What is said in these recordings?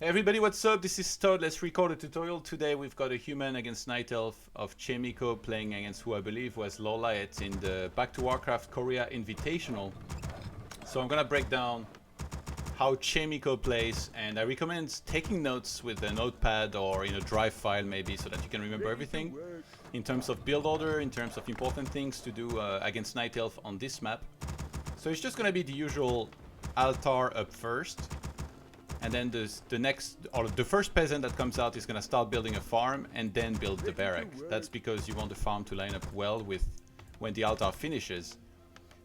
Hey everybody, what's up? This is Todd. Let's record a tutorial. Today we've got a human against Night Elf of Chaemiko playing against who I believe was LawLiet in the Back to Warcraft Korea Invitational. So I'm gonna break down how Chaemiko plays, and I recommend taking notes with a notepad or in a drive file maybe, so that you can remember everything in terms of build order, in terms of important things to do against Night Elf on this map. So it's just gonna be the usual altar up first. And then the first peasant that comes out is going to start building a farm and then build the barrack. That's because you want the farm to line up well with when the altar finishes.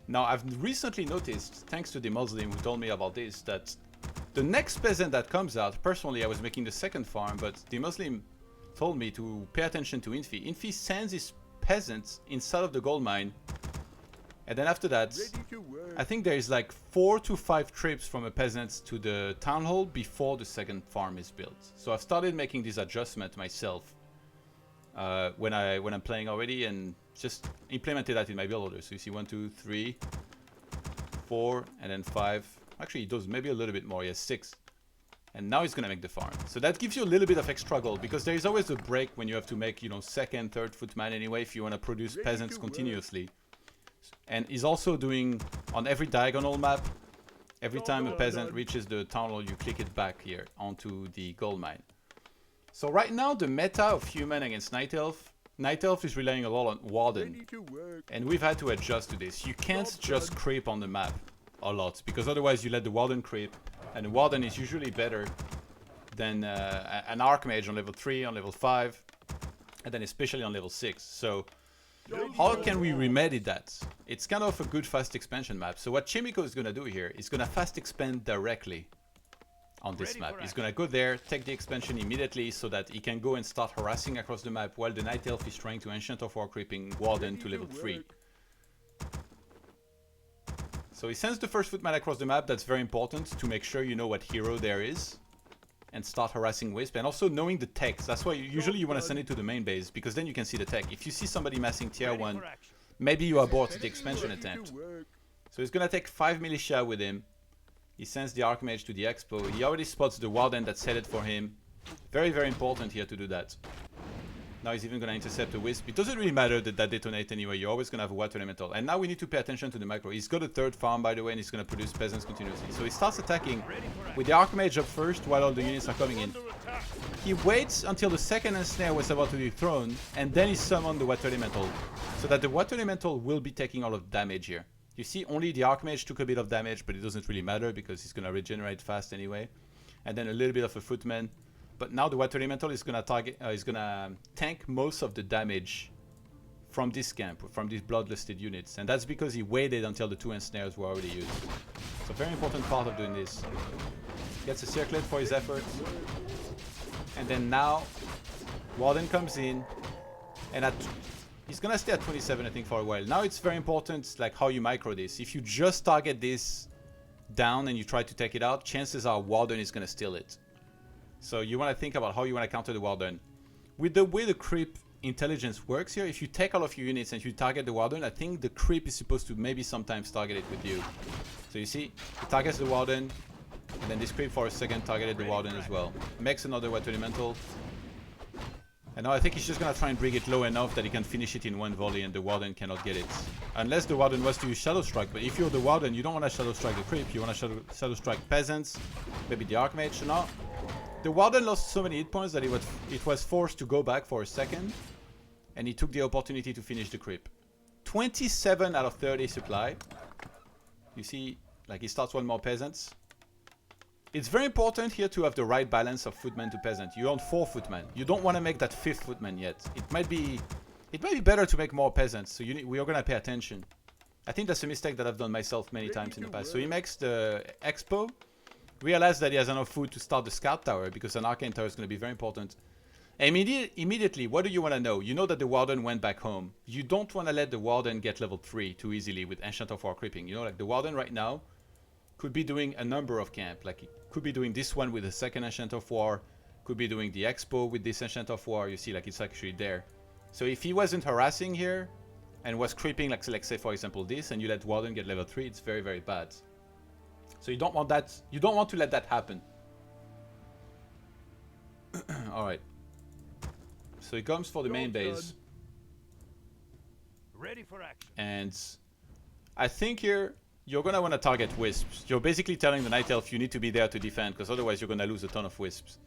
Now, I've recently noticed, thanks to the Muslim who told me about this, that the next peasant that comes out, personally I was making the second farm, but the Muslim told me to pay attention to Infi. Infi sends his peasants inside of the gold mine. And then after that, I think there is like 4 to 5 trips from a peasant to the town hall before the second farm is built. So I've started making this adjustment myself when I'm playing already, and just implemented that in my build order. So you see 1, 2, 3, 4, and then 5. Actually, it does maybe a little bit more. Yes, 6. And now he's gonna make the farm. So that gives you a little bit of extra gold, because there is always a break when you have to make, you know, second, third footman anyway, if you want to produce peasants continuously. And he's also doing on every diagonal map, every time a peasant reaches the town hall, you click it back here onto the gold mine. So right now the meta of human against Night Elf is relying a lot on Warden, and we've had to adjust to this. You can't just creep on the map a lot, because otherwise you let the Warden creep, and the Warden is usually better than an Archmage on level 3, on level 5, and then especially on level 6. So how can we remedy that? It's kind of a good fast expansion map. So what Chaemiko is going to do here is going to fast expand directly on this map. He's going to go there, take the expansion immediately, so that he can go and start harassing across the map while the Night Elf is trying to Ancient of War creeping Warden to level 3. So he sends the first footman across the map. That's very important to make sure you know what hero there is and start harassing Wisp, and also knowing the text. That's why usually you want to send it to the main base, because then you can see the tech. If you see somebody massing tier 1, maybe you abort the expansion attempt. So he's gonna take 5 militia with him. He sends the Archmage to the expo. He already spots the Warden that's headed for him. Very, very important here to do that. Now he's even gonna intercept a Wisp. It doesn't really matter that detonate anyway. You're always gonna have a water elemental. And now we need to pay attention to the macro. He's got a third farm, by the way, and he's gonna produce peasants continuously. So he starts attacking with the Archmage up first while all the units are coming in. He waits until the second ensnare was about to be thrown, and then he summoned the water elemental, so that the water elemental will be taking all of the damage here. You see, only the Archmage took a bit of damage, but it doesn't really matter because he's gonna regenerate fast anyway. And then a little bit of a footman. But now the water elemental is gonna tank most of the damage from this camp, from these bloodlusted units, and that's because he waited until the 2 ensnares were already used. It's a very important part of doing this. Gets a circlet for his effort, and then now Warden comes in, and he's gonna stay at 27, I think, for a while. Now it's very important, like, how you micro this. If you just target this down and you try to take it out, chances are Warden is gonna steal it. So you want to think about how you want to counter the Warden. With the way the creep intelligence works here, if you take all of your units and you target the Warden, I think the creep is supposed to maybe sometimes target it with you. So you see, he targets the Warden, and then this creep for a second targeted the Warden as well. Makes another water elemental. And now I think he's just going to try and bring it low enough that he can finish it in one volley and the Warden cannot get it. Unless the Warden was to use Shadow Strike, but if you're the Warden, you don't want to Shadow Strike the creep, you want to Shadow Strike peasants, maybe the Archmage. So now the Warden lost so many hit points that it was forced to go back for a second, and he took the opportunity to finish the creep. 27 out of 30 supply. You see, like, he starts one more peasants. It's very important here to have the right balance of footman to peasant. You own 4 footmen. You don't want to make that 5th footman yet. It might be better to make more peasants, so we are going to pay attention. I think that's a mistake that I've done myself many times in the past. So he makes the expo, realize that he has enough food to start the scout tower, because an arcane tower is going to be very important. Immediately, what do you want to know? You know that the Warden went back home. You don't want to let the Warden get level 3 too easily with Ancient of War creeping. You know, like, the Warden right now could be doing a number of camp. Like, he could be doing this one with the second Ancient of War, could be doing the expo with this Ancient of War. You see, like, it's actually there. So if he wasn't harassing here and was creeping, like, let's say for example this, and you let Warden get level 3, it's very, very bad. So you don't want that. You don't want to let that happen. Alright. So he comes for the main base. Ready for action. And I think here you're gonna want to target wisps. You're basically telling the Night Elf you need to be there to defend, because otherwise you're gonna lose a ton of wisps.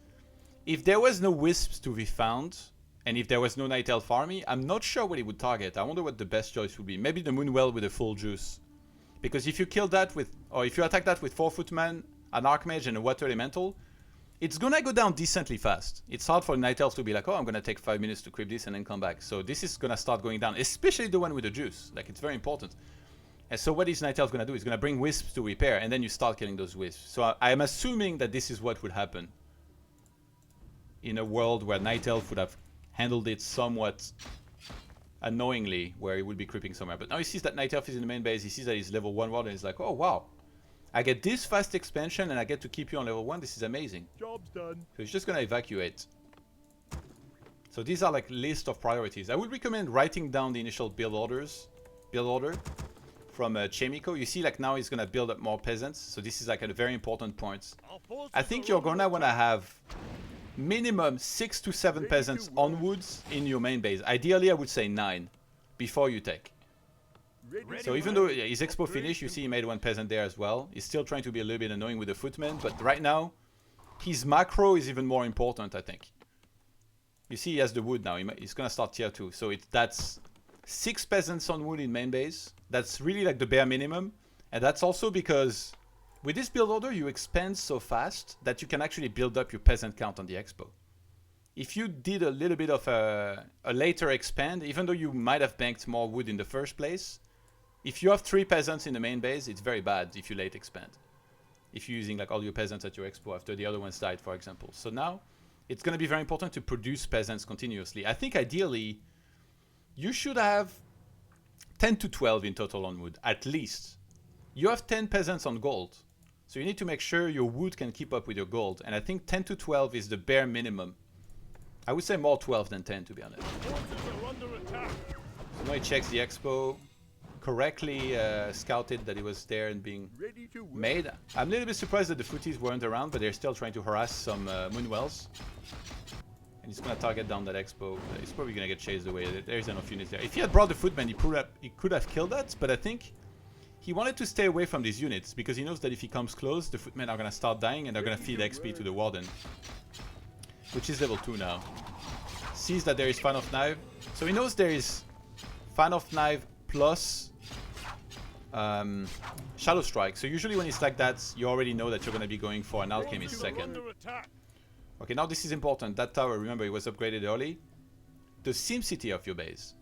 If there was no wisps to be found, and if there was no Night Elf army, I'm not sure what he would target. I wonder what the best choice would be. Maybe the Moonwell with a full juice. Because if you kill that with, or if you attack that with 4 footman, an Archmage and a Water Elemental, it's gonna go down decently fast. It's hard for Night Elves to be like, oh, I'm gonna take 5 minutes to creep this and then come back. So this is gonna start going down, especially the one with the juice. Like, it's very important. And so what is Night Elf gonna do? It's gonna bring wisps to repair, and then you start killing those wisps. So I'm assuming that this is what would happen in a world where Night Elf would have handled it somewhat annoyingly, where he would be creeping somewhere. But now he sees that Night Elf is in the main base, he sees that he's level 1 Warden, and he's like, oh wow, I get this fast expansion and I get to keep you on level 1, this is amazing. Job's done. So he's just gonna evacuate. So these are like list of priorities. I would recommend writing down the initial build order from Chaemiko. You see, like now he's gonna build up more peasants, so this is like a very important point. I think you're gonna wanna have minimum 6 to 7 peasants onwards in your main base. Ideally, I would say 9 before you take. So even though his expo finished, you see he made 1 peasant there as well. He's still trying to be a little bit annoying with the footmen, but right now, his macro is even more important, I think. You see he has the wood now. He's gonna start tier 2. So that's 6 peasants on wood in main base. That's really like the bare minimum. And that's also because with this build order, you expand so fast that you can actually build up your peasant count on the expo. If you did a little bit of a later expand, even though you might have banked more wood in the first place, if you have 3 peasants in the main base, it's very bad if you late expand. If you're using like all your peasants at your expo after the other ones died, for example. So now, it's going to be very important to produce peasants continuously. I think ideally, you should have 10 to 12 in total on wood, at least. You have 10 peasants on gold. So you need to make sure your wood can keep up with your gold. And I think 10 to 12 is the bare minimum. I would say more 12 than 10, to be honest. So now he checks the expo. Correctly scouted that he was there and being made. I'm a little bit surprised that the footies weren't around, but they're still trying to harass some Moonwells. And he's going to target down that expo. He's probably going to get chased away. There's enough units there. If he had brought the footmen, he could have killed that, but I think he wanted to stay away from these units because he knows that if he comes close, the footmen are going to start dying and they're going to feed XP to the Warden, which is level 2 now. Sees that there is Fan of Knife. So he knows there is Fan of Knife plus Shadow Strike. So usually when it's like that, you already know that you're going to be going for an Alchemist second. Okay, now this is important. That tower, remember, it was upgraded early. The SimCity of your base.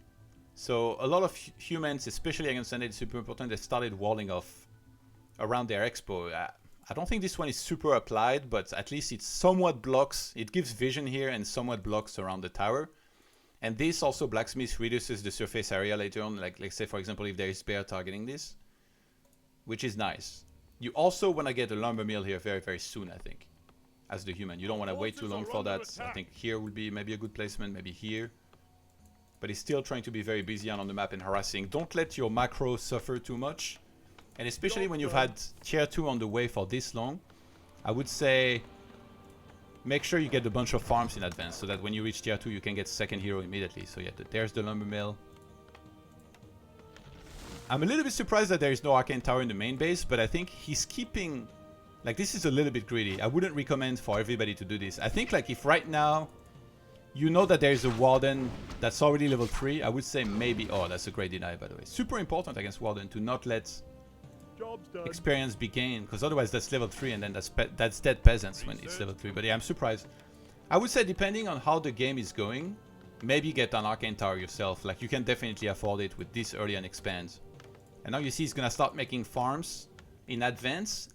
So a lot of humans, especially against Undead, it's super important. They started walling off around their expo. I don't think this one is super applied, but at least it somewhat blocks. It gives vision here and somewhat blocks around the tower. And this also, Blacksmith reduces the surface area later on. Like, let's say, for example, if there is bear targeting this, which is nice. You also want to get a lumber mill here very, very soon, I think, as the human. You don't want to wait too long for that. I think here would be maybe a good placement, maybe here. But he's still trying to be very busy on the map and harassing. Don't let your macro suffer too much. And especially when you've had tier 2 on the way for this long, I would say make sure you get a bunch of farms in advance so that when you reach tier 2 you can get second hero immediately. So yeah, there's the lumber mill. I'm a little bit surprised that there is no arcane tower in the main base, but I think he's keeping... Like, this is a little bit greedy. I wouldn't recommend for everybody to do this. I think like if right now you know that there is a Warden that's already level 3, I would say maybe... Oh, that's a great deny, by the way. Super important against Warden to not let experience be gained, because otherwise that's level 3 and then that's dead peasants when it's level 3. But yeah, I'm surprised. I would say depending on how the game is going, maybe get an arcane tower yourself. Like, you can definitely afford it with this early and expand. And now you see he's gonna start making farms in advance,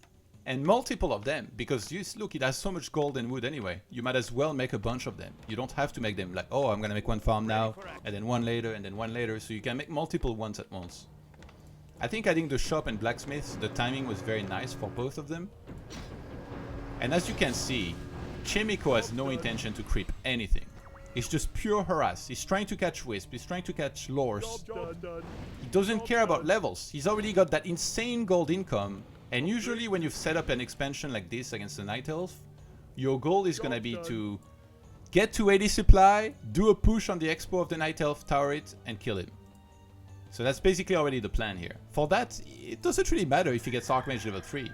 and multiple of them, because you look, it has so much gold and wood anyway. You might as well make a bunch of them. You don't have to make them like, oh, I'm gonna make one farm now, and then one later, and then one later. So you can make multiple ones at once. I think adding the shop and blacksmith, the timing was very nice for both of them. And as you can see, Chaemiko has no intention to creep anything. It's just pure harass. He's trying to catch wisp. He's trying to catch lores. He doesn't care about levels. He's already got that insane gold income. And usually when you've set up an expansion like this against the Night Elf, your goal is going to be to get to 80 supply, do a push on the expo of the Night Elf, tower it, and kill him. So that's basically already the plan here. For that, it doesn't really matter if he gets Archmage level 3.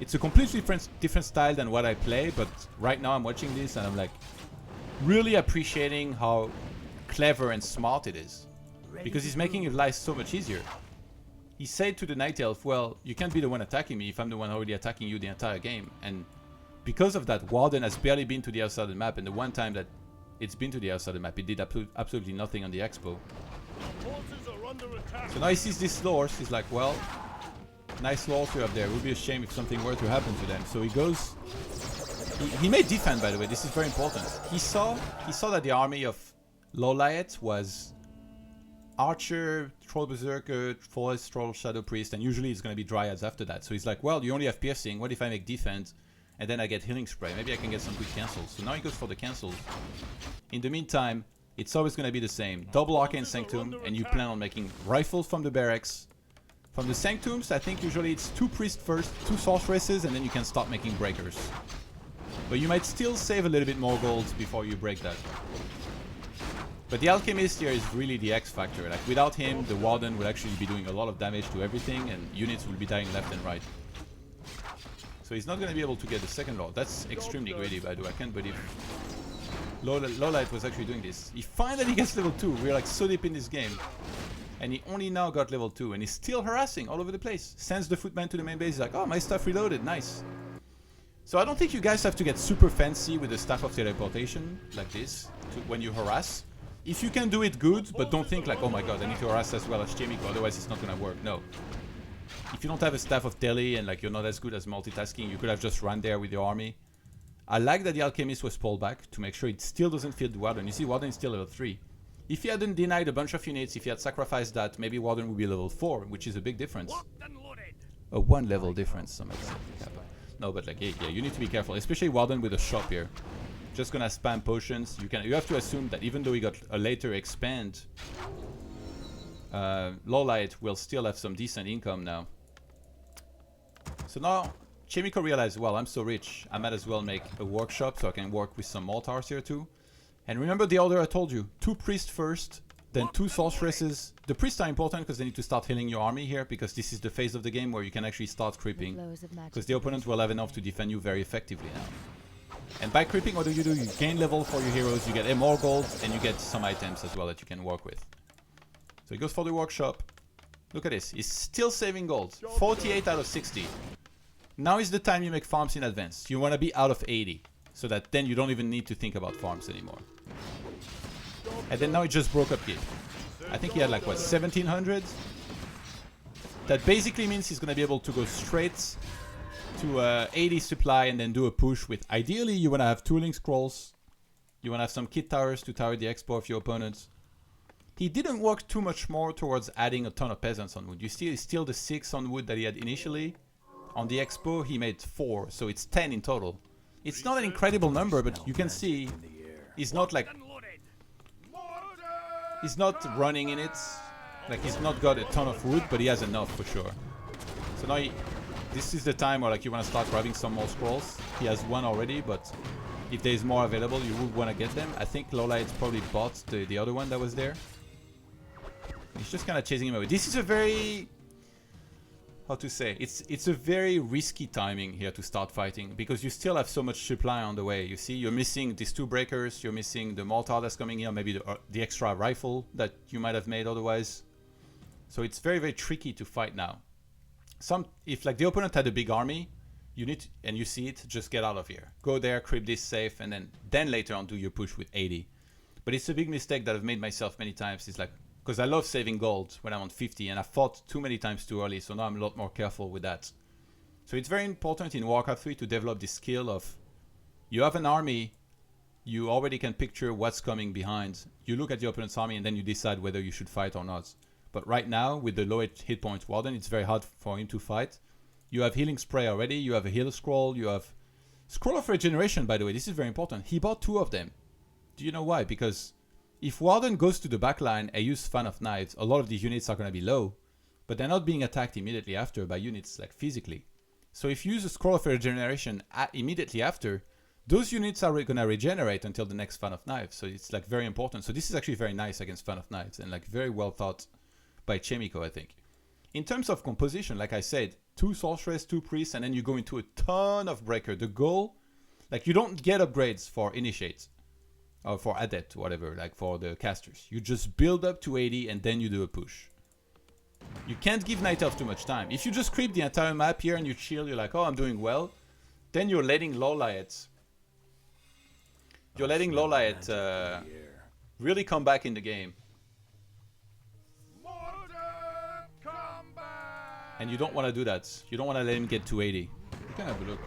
It's a completely different style than what I play, but right now I'm watching this and I'm like really appreciating how clever and smart it is. Because he's making your life so much easier. He said to the Night Elf, well, you can't be the one attacking me if I'm the one already attacking you the entire game. And because of that, Warden has barely been to the outside of the map, and the one time that it's been to the outside of the map, it did absolutely nothing on the expo. So now he sees this Lords, he's like, well, nice Lords you have there. It would be a shame if something were to happen to them. So he goes... He may defend, by the way, this is very important. He saw that the army of LawLiet was Archer, Troll Berserker, Forest Troll, Shadow Priest, and usually it's going to be Dryads after that. So he's like, well, you only have Piercing, what if I make defense and then I get Healing Spray? Maybe I can get some good cancels. So now he goes for the cancels. In the meantime, it's always going to be the same. Double Arcane Sanctum, and you plan on making rifles from the barracks. From the Sanctums, I think usually it's 2 Priests first, 2 Sorceresses, and then you can start making Breakers. But you might still save a little bit more gold before you break that. But the Alchemist here is really the X factor. Like, without him, the Warden will actually be doing a lot of damage to everything, and units will be dying left and right. So he's not going to be able to get the second Lord. That's extremely greedy, by the way. I can't believe LawLiet was actually doing this. He finally gets level 2. We're like so deep in this game. And he only now got level 2, and he's still harassing all over the place. Sends the Footman to the main base. He's like, oh, my stuff reloaded. Nice. So I don't think you guys have to get super fancy with the Staff of Teleportation like this when you harass. If you can do it, good, but don't think like, oh my god, I need to harass as well as Chaemiko, otherwise it's not gonna work. No. If you don't have a Staff of Tele and like you're not as good as multitasking, you could have just run there with your army. I like that the Alchemist was pulled back to make sure it still doesn't fill the Warden. You see, Warden is still level 3. If he hadn't denied a bunch of units, if he had sacrificed that, maybe Warden would be level 4, which is a big difference. A 1 level difference, some might say. No, but like, yeah, you need to be careful, especially Warden with a shop here. Just gonna spam potions. You have to assume that even though he got a later expand, LawLiet will still have some decent income now. So now Chaemiko realized, well, I'm so rich, I might as well make a workshop so I can work with some mortars here too. And remember the order I told you, 2 priests first, then 2 sorceresses. The priests are important because they need to start healing your army here, because this is the phase of the game where you can actually start creeping, because the opponent will have enough to defend you very effectively now. And by creeping, what do? You gain level for your heroes, you get more gold, and you get some items as well that you can work with. So he goes for the workshop. Look at this, he's still saving gold. 48 out of 60. Now is the time you make farms in advance. You want to be out of 80, so that then you don't even need to think about farms anymore. And then now he just broke up Git. I think he had like, what, 1700? That basically means he's going to be able to go straight to 80 supply and then do a push with, ideally you want to have 2 link scrolls, you want to have some kit towers to tower the expo of your opponents. He didn't work too much more towards adding a ton of peasants on wood. You see, it's still the 6 on wood that he had initially. On the expo he made 4, so it's 10 in total. It's not an incredible number, but you can see he's not like, he's not running in it, like he's not got a ton of wood, but he has enough for sure. So now this is the time where like you want to start grabbing some more scrolls. He has 1 already, but if there's more available, you would want to get them. I think LawLiet probably bought the other one that was there. He's just kind of chasing him away. This is a very, how to say, it's a very risky timing here to start fighting, because you still have so much supply on the way. You see, you're missing these 2 breakers, you're missing the mortar that's coming here, maybe the extra rifle that you might have made otherwise. So it's very, very tricky to fight now. If like the opponent had a big army, you need to, and you see it, just get out of here. Go there, creep this safe, and then later on do your push with 80. But it's a big mistake that I've made myself many times. It's like, because I love saving gold when I'm on 50, and I fought too many times too early, so now I'm a lot more careful with that. So it's very important in Warcraft 3 to develop this skill of, you have an army, you already can picture what's coming behind. You look at your opponent's army and then you decide whether you should fight or not. But right now, with the low hit point Warden, it's very hard for him to fight. You have Healing Spray already, you have a Heal Scroll, you have Scroll of Regeneration, by the way, this is very important. He bought 2 of them. Do you know why? Because if Warden goes to the backline and uses Fan of Knights, a lot of these units are going to be low, but they're not being attacked immediately after by units like physically. So if you use a Scroll of Regeneration immediately after, those units are gonna regenerate until the next Fan of Knives. So it's like very important. So this is actually very nice against Fan of Knives and like very well thought by Chaemiko, I think. In terms of composition, like I said, 2 Sorceress, 2 Priests, and then you go into a ton of Breaker. The goal, like you don't get upgrades for Initiate or for Adept, whatever, like for the casters. You just build up to 80 and then you do a push. You can't give Night Elf too much time. If you just creep the entire map here and you chill, you're like, oh, I'm doing well, then you're letting LawLiet really come back in the game. And you don't want to do that. You don't want to let him get to 80. You can have a look.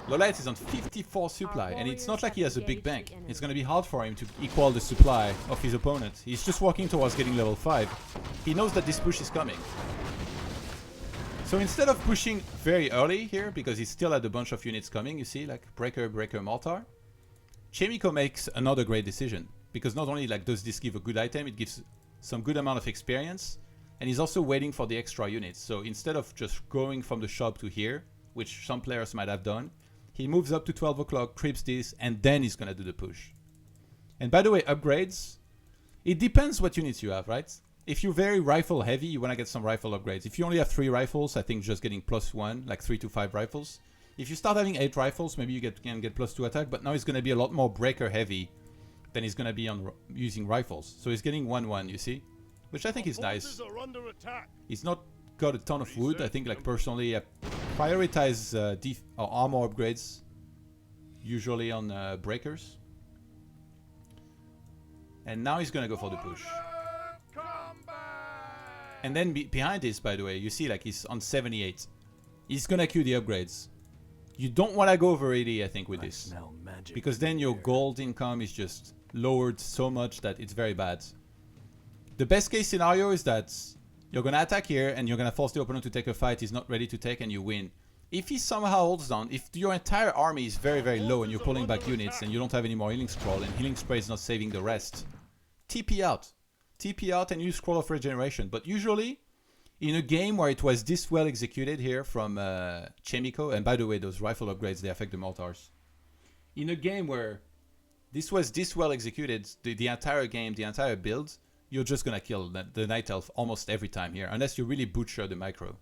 LawLiet is on 54 supply, and it's not like he has a big bank. It's going to be hard for him to equal the supply of his opponent. He's just working towards getting level 5. He knows that this push is coming. So instead of pushing very early here, because he still had a bunch of units coming, you see, like Breaker, Breaker, Mortar, Chaemiko makes another great decision. Because not only like does this give a good item, it gives some good amount of experience, and he's also waiting for the extra units. So instead of just going from the shop to here, which some players might have done, he moves up to 12 o'clock, creeps this, and then he's going to do the push. And by the way, upgrades, it depends what units you have, right? If you're very rifle heavy, you want to get some rifle upgrades. If you only have 3 rifles, I think just getting +1, like 3 to 5 rifles. If you start having 8 rifles, maybe you can get +2 attack, but now he's going to be a lot more breaker heavy than he's going to be on using rifles. So he's getting 1-1, you see? Which I think is nice. He's not got a ton of wood. I think, like, personally, I prioritize armor upgrades, usually on breakers. And now he's gonna go for the push. And then behind this, by the way, you see, like, he's on 78. He's gonna queue the upgrades. You don't want to go over 80, I think, with this. Because then your gold income is just lowered so much that it's very bad. The best case scenario is that you're going to attack here and you're going to force the opponent to take a fight he's not ready to take and you win. If he somehow holds down, if your entire army is very, very low and you're pulling back units and you don't have any more healing scroll and healing spray is not saving the rest, TP out. TP out and use Scroll of Regeneration. But usually, in a game where it was this well executed here from Chaemiko, and by the way, those rifle upgrades, they affect the mortars. In a game where this was this well executed, the entire game, the entire build, you're just going to kill the Night Elf almost every time here, unless you really butcher the micro.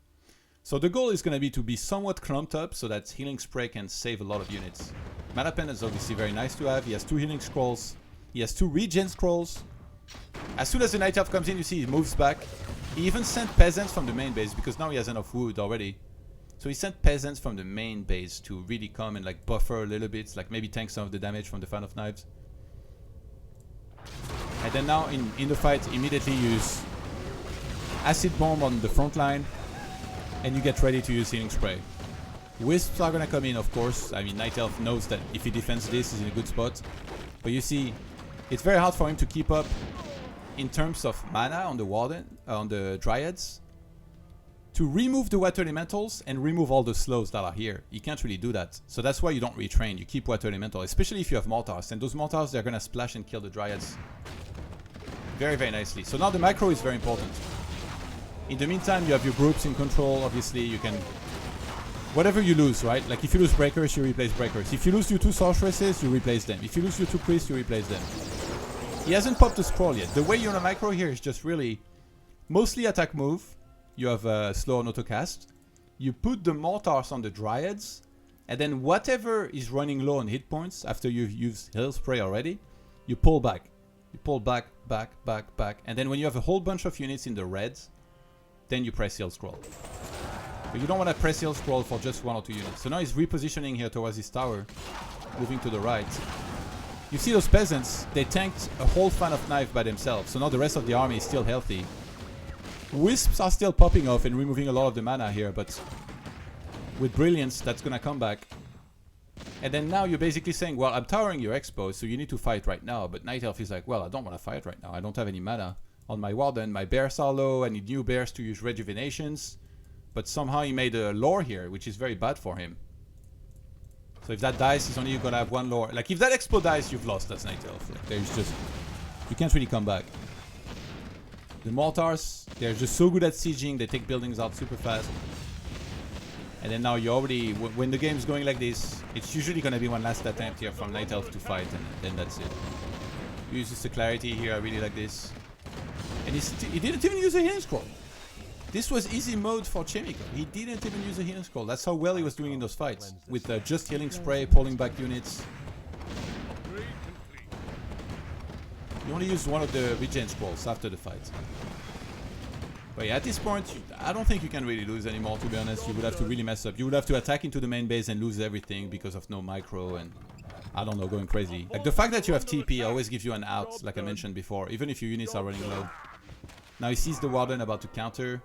So the goal is going to be somewhat clumped up so that Healing Spray can save a lot of units. Mana Pen is obviously very nice to have. He has 2 Healing Scrolls. He has 2 Regen Scrolls. As soon as the Night Elf comes in, you see he moves back. He even sent Peasants from the main base because now he has enough wood already. So he sent Peasants from the main base to really come and like buffer a little bit, like maybe tank some of the damage from the Fan of Knives. And then now in the fight, immediately use Acid Bomb on the front line, and you get ready to use Healing Spray. Wisps are gonna come in, of course. I mean, Night Elf knows that if he defends this, he's in a good spot. But you see, it's very hard for him to keep up in terms of mana on the Warden, on the Dryads. To remove the Water Elementals and remove all the slows that are here. You can't really do that. So that's why you don't retrain. You keep Water Elemental, especially if you have Mortars. And those Mortars, they're gonna splash and kill the Dryads very, very nicely. So now the macro is very important. In the meantime, you have your groups in control. Obviously, you can... Whatever you lose, right? Like if you lose Breakers, you replace Breakers. If you lose your 2 Sorceresses, you replace them. If you lose your 2 Priests, you replace them. He hasn't popped the scroll yet. The way you're on a macro here is just really... Mostly attack move. You have a slow on autocast. You put the Mortars on the Dryads. And then whatever is running low on hit points, after you've used Heal Spray already, you pull back. You pull back, back, back, back. And then when you have a whole bunch of units in the reds, then you press Heal Scroll. But you don't want to press Heal Scroll for just 1 or 2 units. So now he's repositioning here towards his tower, moving to the right. You see those peasants, they tanked a whole Fan of Knife by themselves. So now the rest of the army is still healthy. Wisps are still popping off and removing a lot of the mana here, but with Brilliance, that's gonna come back. And then now you're basically saying, well, I'm towering your expo, so you need to fight right now. But Night Elf is like, well, I don't want to fight right now. I don't have any mana on my Warden. My bears are low. I need new bears to use Rejuvenations. But somehow he made a lore here, which is very bad for him. So if that dies, he's only gonna have 1 lore. Like if that expo dies, you've lost. That's Night Elf. Like, there's just... You can't really come back. The Mortars, they're just so good at sieging. They take buildings out super fast. And then now you already, when the game's going like this, it's usually going to be one last attempt here from Night Elf to fight, and then that's it. He uses the clarity here, I really like this. And he didn't even use a healing scroll. This was easy mode for Chaemiko. He didn't even use a healing scroll. That's how well he was doing in those fights. With just healing spray, pulling back units. You only use one of the regen scrolls after the fight. But yeah, at this point, I don't think you can really lose anymore, to be honest. You would have to really mess up. You would have to attack into the main base and lose everything because of no micro and, I don't know, going crazy. Like, the fact that you have TP always gives you an out, like I mentioned before, even if your units are running low. Now he sees the Warden about to counter.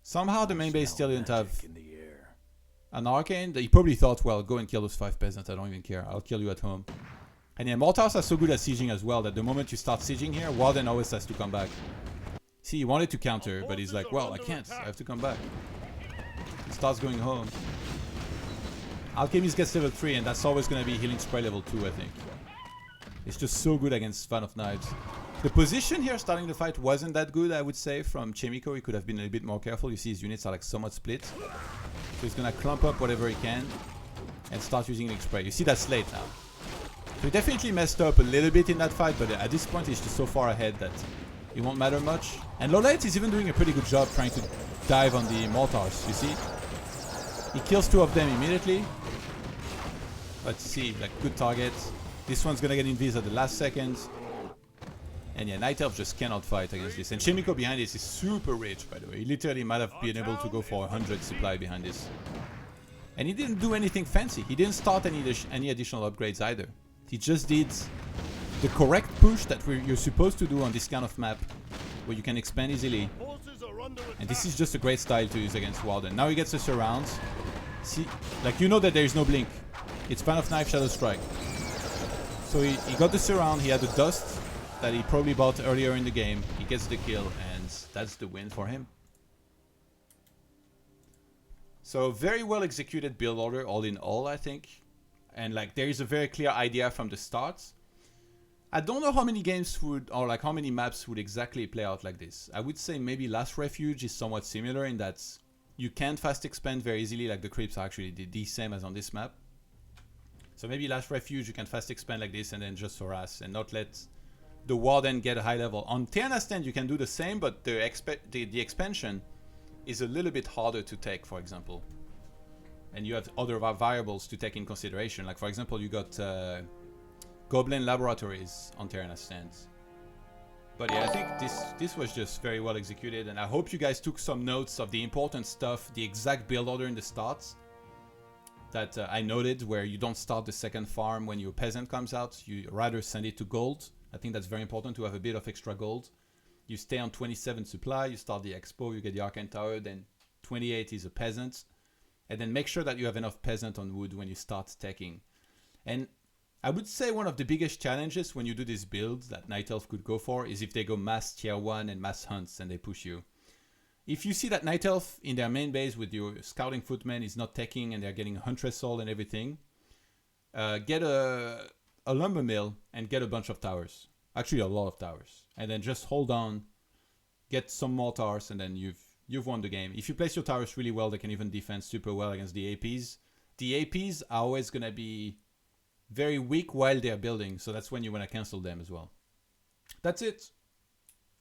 Somehow the main base still didn't have an arcane. He probably thought, well, go and kill those 5 peasants, I don't even care. I'll kill you at home. And yeah, mortars are so good at sieging as well that the moment you start sieging here, Warden always has to come back. See, he wanted to counter, but he's like, well, I can't. I have to come back. He starts going home. Alchemist gets level 3, and that's always going to be healing spray level 2, I think. It's just so good against Fan of Knives. The position here starting the fight wasn't that good, I would say, from Chaemiko. He could have been a little bit more careful. You see his units are like somewhat split. So he's going to clump up whatever he can and start using healing spray. You see that's late now. So he definitely messed up a little bit in that fight, but at this point he's just so far ahead that it won't matter much. And LawLiet is even doing a pretty good job trying to dive on the mortars, you see? He kills 2 of them immediately. But see, like, good targets. This one's gonna get invis at the last second. And yeah, Night Elf just cannot fight against this. And Chaemiko behind this is super rich, by the way. He literally might have been able to go for 100 supply behind this. And he didn't do anything fancy. He didn't start any additional upgrades either. He just did the correct push that you're supposed to do on this kind of map, where you can expand easily. And this is just a great style to use against Warden. Now he gets the surrounds. See, like, you know that there is no blink. It's Fan of Knife, Shadow Strike. So he got the surround, he had the dust that he probably bought earlier in the game. He gets the kill, and that's the win for him. So very well executed build order, all in all, I think. And like, there is a very clear idea from the start. I don't know how many games would, or like how many maps would exactly play out like this. I would say maybe Last Refuge is somewhat similar in that you can't fast expand very easily, like the creeps are actually the same as on this map. So maybe Last Refuge you can fast expand like this and then just harass and not let the Warden get a high level. On Tiana Stand you can do the same, but the expansion is a little bit harder to take, for example. And you have other variables to take in consideration. Like, for example, you got Goblin Laboratories on Tiana Stand. But yeah, I think this was just very well executed, and I hope you guys took some notes of the important stuff, the exact build order in the starts that I noted, where you don't start the second farm when your peasant comes out. You rather send it to gold. I think that's very important to have a bit of extra gold. You stay on 27 supply, you start the expo, you get the Arcane Tower, then 28 is a peasant. And then make sure that you have enough peasant on wood when you start stacking. And I would say one of the biggest challenges when you do this build that Night Elf could go for is if they go mass tier 1 and mass hunts and they push you. If you see that Night Elf in their main base with your scouting footman is not taking and they're getting a Huntress Soul and everything, get a lumber mill and get a bunch of towers. Actually a lot of towers. And then just hold on, get some mortars, and then you've won the game. If you place your towers really well, they can even defend super well against the APs. The APs are always going to be very weak while they're building, so that's when you want to cancel them as well. That's it.